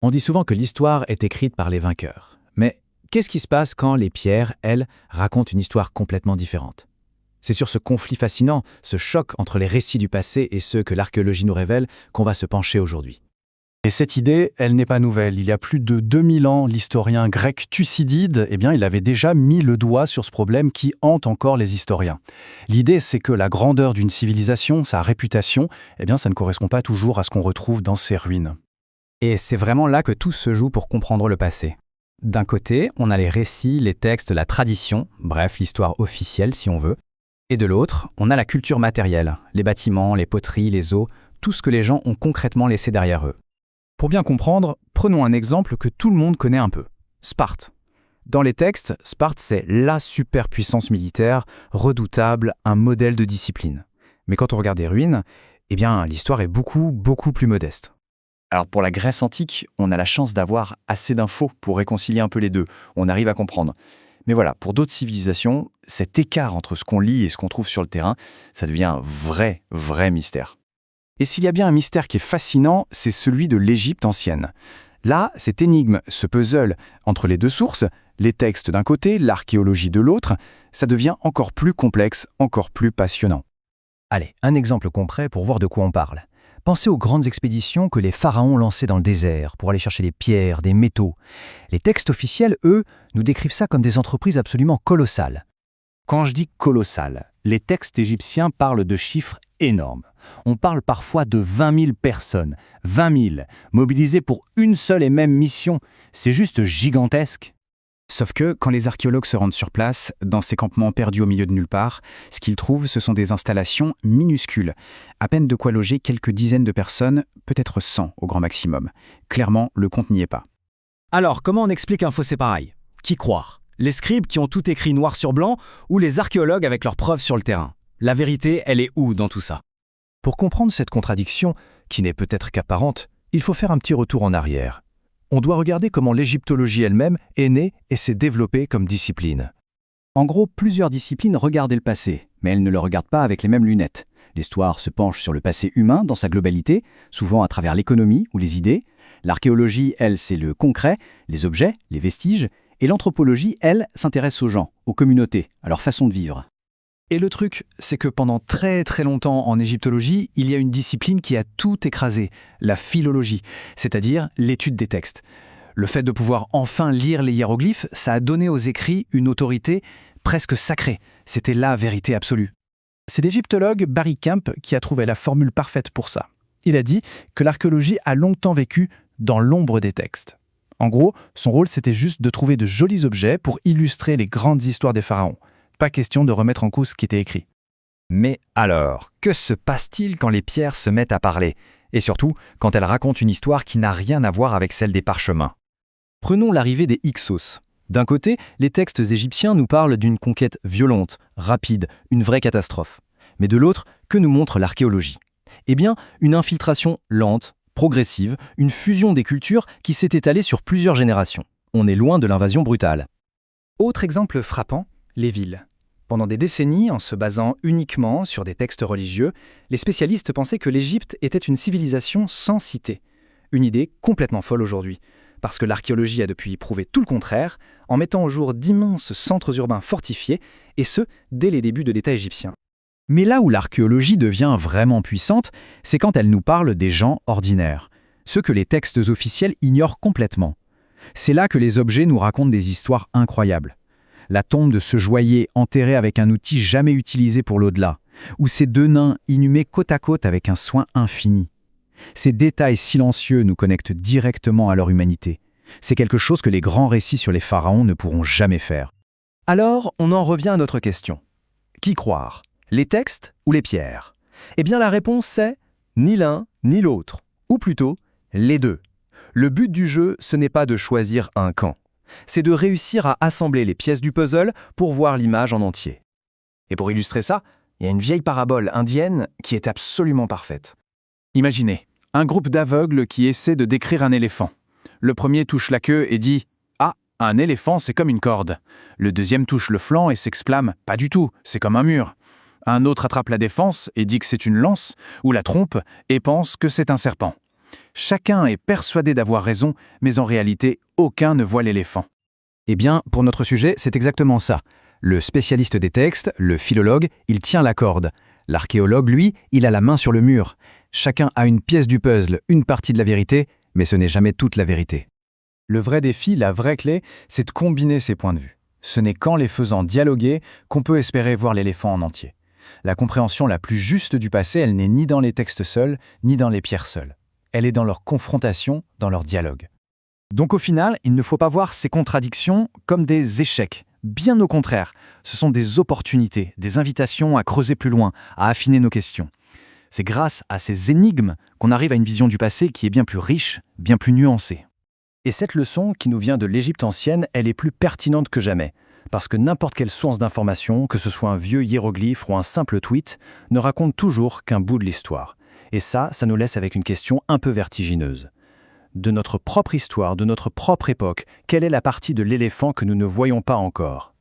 On dit souvent que l'histoire est écrite par les vainqueurs. Mais qu'est-ce qui se passe quand les pierres, elles, racontent une histoire complètement différente? C'est sur ce conflit fascinant, ce choc entre les récits du passé et ceux que l'archéologie nous révèle, qu'on va se pencher aujourd'hui. Et cette idée, elle n'est pas nouvelle. Il y a plus de 2000 ans, l'historien grec Thucydide, il avait déjà mis le doigt sur ce problème qui hante encore les historiens. L'idée, c'est que la grandeur d'une civilisation, sa réputation, ça ne correspond pas toujours à ce qu'on retrouve dans ses ruines. Et c'est vraiment là que tout se joue pour comprendre le passé. D'un côté, on a les récits, les textes, la tradition, bref, l'histoire officielle si on veut. Et de l'autre, on a la culture matérielle, les bâtiments, les poteries, les os, tout ce que les gens ont concrètement laissé derrière eux. Pour bien comprendre, prenons un exemple que tout le monde connaît un peu. Sparte. Dans les textes, Sparte, c'est la superpuissance militaire, redoutable, un modèle de discipline. Mais quand on regarde les ruines, l'histoire est beaucoup plus modeste. Alors pour la Grèce antique, on a la chance d'avoir assez d'infos pour réconcilier un peu les deux. On arrive à comprendre. Mais voilà, pour d'autres civilisations, cet écart entre ce qu'on lit et ce qu'on trouve sur le terrain, ça devient un vrai mystère. Et s'il y a bien un mystère qui est fascinant, c'est celui de l'Égypte ancienne. Là, cette énigme, ce puzzle entre les deux sources, les textes d'un côté, l'archéologie de l'autre, ça devient encore plus complexe, encore plus passionnant. Allez, un exemple concret pour voir de quoi on parle. Pensez aux grandes expéditions que les pharaons lançaient dans le désert pour aller chercher des pierres, des métaux. Les textes officiels, eux, nous décrivent ça comme des entreprises absolument colossales. Quand je dis colossal, les textes égyptiens parlent de chiffres énormes. On parle parfois de 20 000 personnes, 20 000, mobilisées pour une seule et même mission. C'est juste gigantesque. Sauf que, quand les archéologues se rendent sur place, dans ces campements perdus au milieu de nulle part, ce qu'ils trouvent, ce sont des installations minuscules. À peine de quoi loger quelques dizaines de personnes, peut-être 100 au grand maximum. Clairement, le compte n'y est pas. Alors, comment on explique un fossé pareil? Qui croire? Les scribes qui ont tout écrit noir sur blanc ou les archéologues avec leurs preuves sur le terrain? La vérité, elle est où dans tout ça? Pour comprendre cette contradiction, qui n'est peut-être qu'apparente, il faut faire un petit retour en arrière. On doit regarder comment l'égyptologie elle-même est née et s'est développée comme discipline. En gros, plusieurs disciplines regardaient le passé, mais elles ne le regardent pas avec les mêmes lunettes. L'histoire se penche sur le passé humain dans sa globalité, souvent à travers l'économie ou les idées. L'archéologie, elle, c'est le concret, les objets, les vestiges. Et l'anthropologie, elle, s'intéresse aux gens, aux communautés, à leur façon de vivre. Et le truc, c'est que pendant très longtemps en égyptologie, il y a une discipline qui a tout écrasé, la philologie, c'est-à-dire l'étude des textes. Le fait de pouvoir enfin lire les hiéroglyphes, ça a donné aux écrits une autorité presque sacrée. C'était la vérité absolue. C'est l'égyptologue Barry Kemp qui a trouvé la formule parfaite pour ça. Il a dit que l'archéologie a longtemps vécu dans l'ombre des textes. En gros, son rôle, c'était juste de trouver de jolis objets pour illustrer les grandes histoires des pharaons. Pas question de remettre en cause ce qui était écrit. Mais alors, que se passe-t-il quand les pierres se mettent à parler? Et surtout, quand elles racontent une histoire qui n'a rien à voir avec celle des parchemins. Prenons l'arrivée des Hyksos. D'un côté, les textes égyptiens nous parlent d'une conquête violente, rapide, une vraie catastrophe. Mais de l'autre, que nous montre l'archéologie? Une infiltration lente, progressive, une fusion des cultures qui s'est étalée sur plusieurs générations. On est loin de l'invasion brutale. Autre exemple frappant, les villes. Pendant des décennies, en se basant uniquement sur des textes religieux, les spécialistes pensaient que l'Égypte était une civilisation sans cité. Une idée complètement folle aujourd'hui, parce que l'archéologie a depuis prouvé tout le contraire, en mettant au jour d'immenses centres urbains fortifiés, et ce, dès les débuts de l'État égyptien. Mais là où l'archéologie devient vraiment puissante, c'est quand elle nous parle des gens ordinaires, ceux que les textes officiels ignorent complètement. C'est là que les objets nous racontent des histoires incroyables. La tombe de ce joaillier enterré avec un outil jamais utilisé pour l'au-delà, ou ces deux nains inhumés côte à côte avec un soin infini. Ces détails silencieux nous connectent directement à leur humanité. C'est quelque chose que les grands récits sur les pharaons ne pourront jamais faire. Alors, on en revient à notre question. Qui croire? Les textes ou les pierres? La réponse c'est ni l'un ni l'autre, ou plutôt les deux. Le but du jeu, ce n'est pas de choisir un camp. C'est de réussir à assembler les pièces du puzzle pour voir l'image en entier. Et pour illustrer ça, il y a une vieille parabole indienne qui est absolument parfaite. Imaginez, un groupe d'aveugles qui essaie de décrire un éléphant. Le premier touche la queue et dit « Ah, un éléphant, c'est comme une corde ». Le deuxième touche le flanc et s'exclame « Pas du tout, c'est comme un mur ». Un autre attrape la défense et dit que c'est une lance, ou la trompe et pense que c'est un serpent. Chacun est persuadé d'avoir raison, mais en réalité, aucun ne voit l'éléphant. Eh bien, pour notre sujet, c'est exactement ça. Le spécialiste des textes, le philologue, il tient la corde. L'archéologue, lui, il a la main sur le mur. Chacun a une pièce du puzzle, une partie de la vérité, mais ce n'est jamais toute la vérité. Le vrai défi, la vraie clé, c'est de combiner ces points de vue. Ce n'est qu'en les faisant dialoguer qu'on peut espérer voir l'éléphant en entier. La compréhension la plus juste du passé, elle n'est ni dans les textes seuls, ni dans les pierres seules. Elle est dans leur confrontation, dans leur dialogue. Donc au final, il ne faut pas voir ces contradictions comme des échecs. Bien au contraire, ce sont des opportunités, des invitations à creuser plus loin, à affiner nos questions. C'est grâce à ces énigmes qu'on arrive à une vision du passé qui est bien plus riche, bien plus nuancée. Et cette leçon qui nous vient de l'Égypte ancienne, elle est plus pertinente que jamais. Parce que n'importe quelle source d'information, que ce soit un vieux hiéroglyphe ou un simple tweet, ne raconte toujours qu'un bout de l'histoire. Et ça nous laisse avec une question un peu vertigineuse. De notre propre histoire, de notre propre époque, quelle est la partie de l'éléphant que nous ne voyons pas encore ?